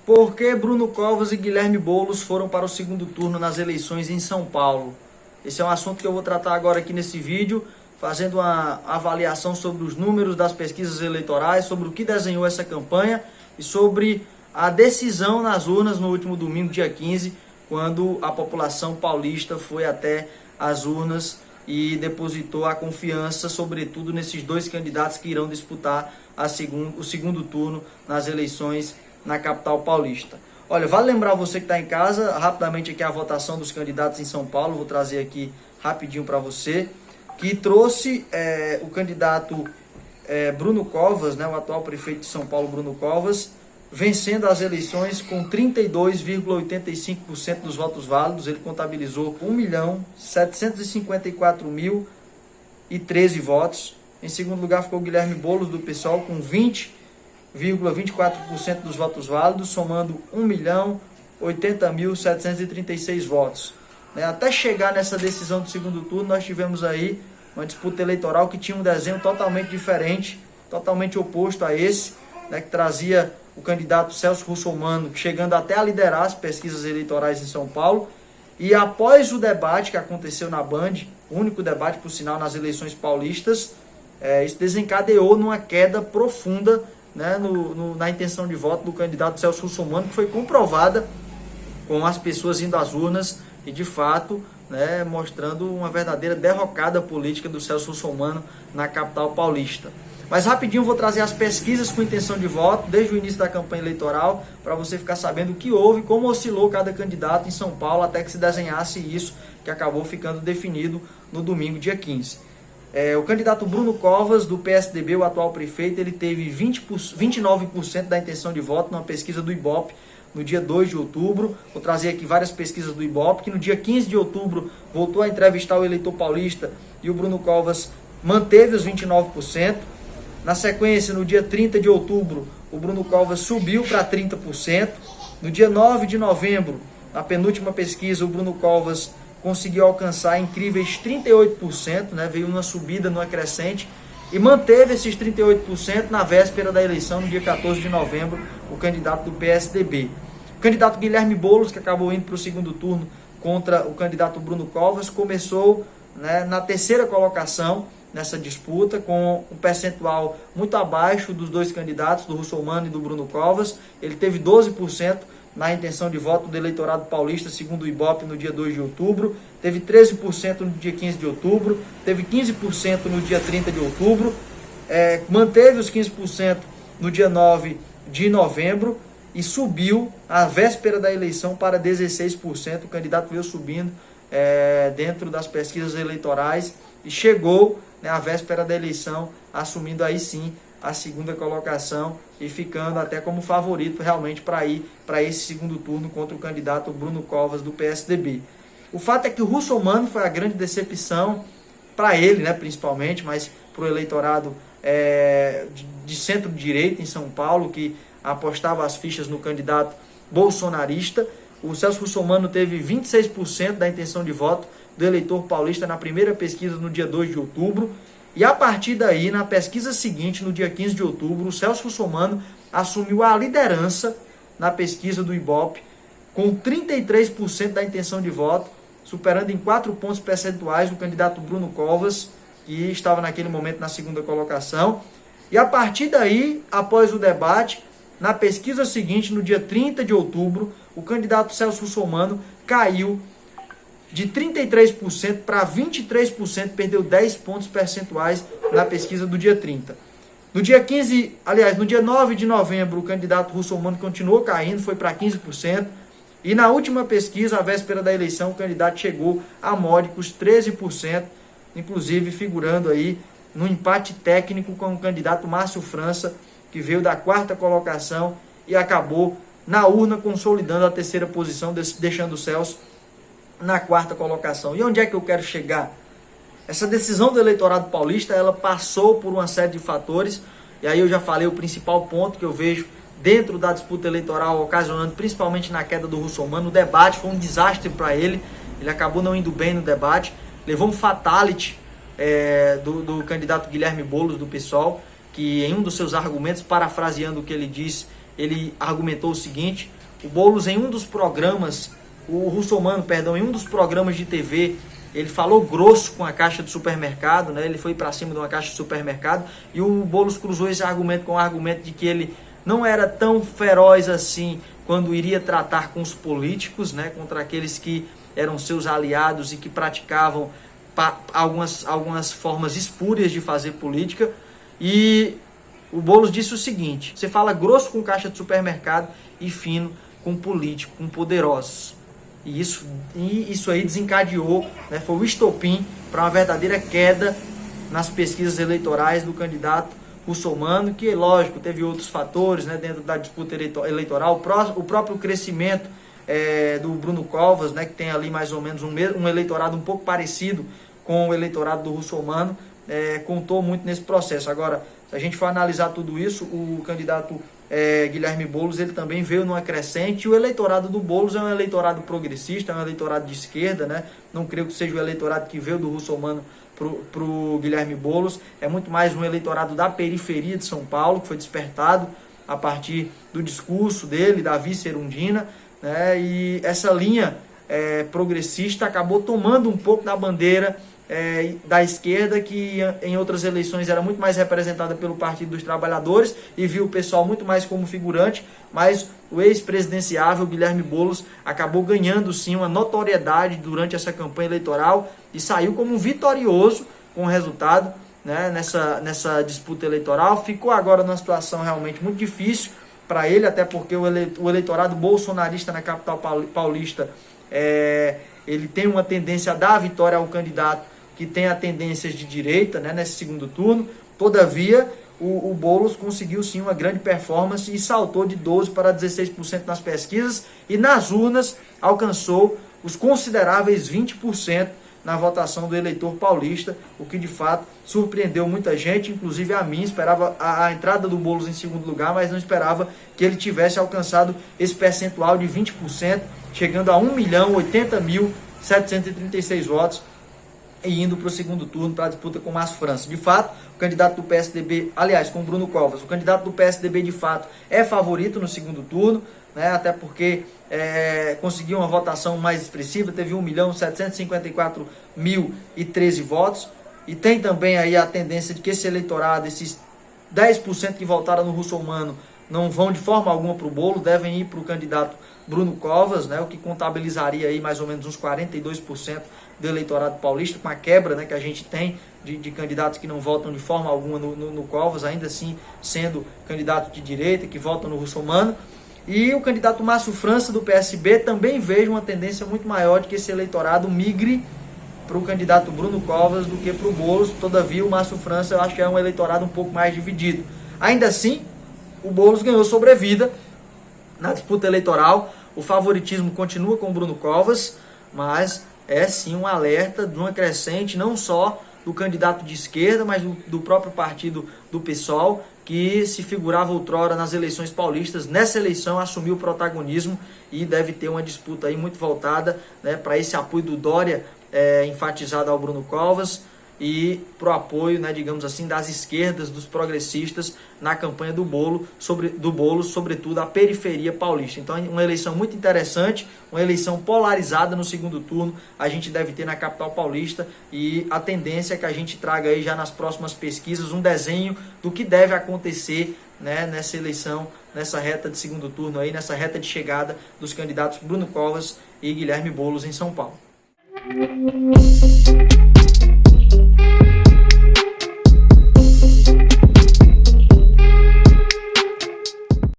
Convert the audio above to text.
Por que Bruno Covas e Guilherme Boulos foram para o segundo turno nas eleições em São Paulo? Esse é um assunto que eu vou tratar agora aqui nesse vídeo, fazendo uma avaliação sobre os números das pesquisas eleitorais, sobre o que desenhou essa campanha e sobre a decisão nas urnas no último domingo, dia 15, quando a população paulista foi até as urnas e depositou a confiança, sobretudo, nesses dois candidatos que irão disputar o segundo turno nas eleições na capital paulista. Olha, vale lembrar você que está em casa, rapidamente aqui a votação dos candidatos em São Paulo, vou trazer aqui rapidinho para você, que trouxe o candidato Bruno Covas, né, o atual prefeito de São Paulo, Bruno Covas, vencendo as eleições com 32,85% dos votos válidos. Ele contabilizou 1.754.013 votos. Em segundo lugar ficou Guilherme Boulos, do PSOL, com 20,24% dos votos válidos, somando 1.080.736 votos. Até chegar nessa decisão do segundo turno, nós tivemos aí uma disputa eleitoral que tinha um desenho totalmente diferente, totalmente oposto a esse, que trazia o candidato Celso Russomano chegando até a liderar as pesquisas eleitorais em São Paulo. E após o debate que aconteceu na Band, o único debate, por sinal, nas eleições paulistas, isso desencadeou numa queda profunda, né, na intenção de voto do candidato Celso Russomano, que foi comprovada com as pessoas indo às urnas e, de fato, né, mostrando uma verdadeira derrocada política do Celso Russomano na capital paulista. Mas rapidinho vou trazer as pesquisas com intenção de voto desde o início da campanha eleitoral, para você ficar sabendo o que houve, como oscilou cada candidato em São Paulo até que se desenhasse isso, que acabou ficando definido no domingo, dia 15. O candidato Bruno Covas, do PSDB, o atual prefeito, ele teve 29% da intenção de voto numa pesquisa do Ibope no dia 2 de outubro. Vou trazer aqui várias pesquisas do Ibope, que no dia 15 de outubro voltou a entrevistar o eleitor paulista e o Bruno Covas manteve os 29%. Na sequência, no dia 30 de outubro, o Bruno Covas subiu para 30%. No dia 9 de novembro, na penúltima pesquisa, o Bruno Covas conseguiu alcançar incríveis 38%, né? Veio uma subida, numa crescente, e manteve esses 38% na véspera da eleição, no dia 14 de novembro, o candidato do PSDB. O candidato Guilherme Boulos, que acabou indo para o segundo turno contra o candidato Bruno Covas, começou, né, na terceira colocação nessa disputa, com um percentual muito abaixo dos dois candidatos, do Russomano e do Bruno Covas. Ele teve 12% na intenção de voto do eleitorado paulista, segundo o Ibope, no dia 2 de outubro, teve 13% no dia 15 de outubro, teve 15% no dia 30 de outubro, manteve os 15% no dia 9 de novembro e subiu à véspera da eleição para 16%. O candidato veio subindo dentro das pesquisas eleitorais e chegou, né, à véspera da eleição, assumindo aí sim a segunda colocação e ficando até como favorito realmente para ir para esse segundo turno contra o candidato Bruno Covas, do PSDB. O fato é que o Russomano foi a grande decepção para ele, né, principalmente, mas para o eleitorado de centro-direita em São Paulo, que apostava as fichas no candidato bolsonarista. O Celso Russomano teve 26% da intenção de voto do eleitor paulista na primeira pesquisa no dia 2 de outubro. E a partir daí, na pesquisa seguinte, no dia 15 de outubro, o Celso Russomano assumiu a liderança na pesquisa do Ibope, com 33% da intenção de voto, superando em 4 pontos percentuais o candidato Bruno Covas, que estava naquele momento na segunda colocação. E a partir daí, após o debate, na pesquisa seguinte, no dia 30 de outubro, o candidato Celso Russomano caiu de 33% para 23%, perdeu 10 pontos percentuais na pesquisa do dia 30. No dia 15, aliás, no dia 9 de novembro, o candidato Russomano continuou caindo, foi para 15%. E na última pesquisa, à véspera da eleição, o candidato chegou a módicos 13%, inclusive figurando aí no empate técnico com o candidato Márcio França, que veio da 4ª colocação e acabou na urna consolidando a 3ª posição, deixando o Celso na 4ª colocação. E onde é que eu quero chegar? Essa decisão do eleitorado paulista, ela passou por uma série de fatores, e aí eu já falei o principal ponto que eu vejo dentro da disputa eleitoral, ocasionando principalmente na queda do Russomano. O debate foi um desastre para ele acabou não indo bem no debate, levou um fatality do candidato Guilherme Boulos, do PSOL, que em um dos seus argumentos, parafraseando o que ele disse, ele argumentou o seguinte: o Boulos, em um dos programas, o Russomano, perdão, em um dos programas de TV, ele falou grosso com a caixa de supermercado, né? Ele foi para cima de uma caixa de supermercado, e o Boulos cruzou esse argumento com o argumento de que ele não era tão feroz assim quando iria tratar com os políticos, né? Contra aqueles que eram seus aliados e que praticavam algumas formas espúrias de fazer política. E o Boulos disse o seguinte: você fala grosso com caixa de supermercado e fino com político, com poderosos. E isso aí desencadeou, né, foi o estopim para uma verdadeira queda nas pesquisas eleitorais do candidato Russomano, que, lógico, teve outros fatores, né, dentro da disputa eleitoral, o próprio crescimento do Bruno Covas, né, que tem ali mais ou menos um eleitorado um pouco parecido com o eleitorado do Russomano, contou muito nesse processo. Agora, se a gente for analisar tudo isso, o candidato Guilherme Boulos, ele também veio numa crescente. O eleitorado do Boulos é um eleitorado progressista, é um eleitorado de esquerda, né? Não creio que seja o eleitorado que veio do Russomano para o Guilherme Boulos. É muito mais um eleitorado da periferia de São Paulo, que foi despertado a partir do discurso dele, da vice Erundina, né? E essa linha progressista acabou tomando um pouco da bandeira da esquerda, que em outras eleições era muito mais representada pelo Partido dos Trabalhadores e viu o pessoal muito mais como figurante, mas o ex-presidenciável Guilherme Boulos acabou ganhando sim uma notoriedade durante essa campanha eleitoral e saiu como vitorioso com o resultado, né, nessa disputa eleitoral. Ficou agora numa situação realmente muito difícil para ele, até porque o eleitorado bolsonarista na capital paulista ele tem uma tendência a dar a vitória ao candidato que tem a tendências de direita, né, nesse segundo turno. Todavia, o Boulos conseguiu sim uma grande performance e saltou de 12% para 16% nas pesquisas, e nas urnas alcançou os consideráveis 20% na votação do eleitor paulista, o que de fato surpreendeu muita gente, inclusive a mim. Esperava a entrada do Boulos em segundo lugar, mas não esperava que ele tivesse alcançado esse percentual de 20%, chegando a 1.080.736 votos, e indo para o segundo turno para a disputa com o Márcio França. De fato, o candidato do PSDB, aliás, com o Bruno Covas, o candidato do PSDB de fato é favorito no segundo turno, né, até porque conseguiu uma votação mais expressiva, teve 1.754.013 votos, e tem também aí a tendência de que esse eleitorado, esses 10% que votaram no Russomano, não vão de forma alguma para o Boulos, devem ir para o candidato Bruno Covas, né, o que contabilizaria aí mais ou menos uns 42% do eleitorado paulista, com a quebra, né, que a gente tem de candidatos que não votam de forma alguma no Covas, ainda assim sendo candidatos de direita, que votam no Russomano. E o candidato Márcio França, do PSB, também vejo uma tendência muito maior de que esse eleitorado migre para o candidato Bruno Covas do que para o Boulos. Todavia, o Márcio França eu acho que é um eleitorado um pouco mais dividido. Ainda assim, o Boulos ganhou sobrevida na disputa eleitoral. O favoritismo continua com o Bruno Covas, mas é sim um alerta de uma crescente, não só do candidato de esquerda, mas do próprio partido do PSOL, que se figurava outrora nas eleições paulistas. Nessa eleição assumiu o protagonismo e deve ter uma disputa aí muito voltada, né, para esse apoio do Dória enfatizado ao Bruno Covas, e para o apoio, né, digamos assim, das esquerdas, dos progressistas na campanha do Boulos, sobretudo a periferia paulista. Então, uma eleição muito interessante, uma eleição polarizada no segundo turno, a gente deve ter na capital paulista, e a tendência é que a gente traga aí já nas próximas pesquisas um desenho do que deve acontecer, né, nessa eleição, nessa reta de segundo turno aí, nessa reta de chegada dos candidatos Bruno Covas e Guilherme Boulos em São Paulo.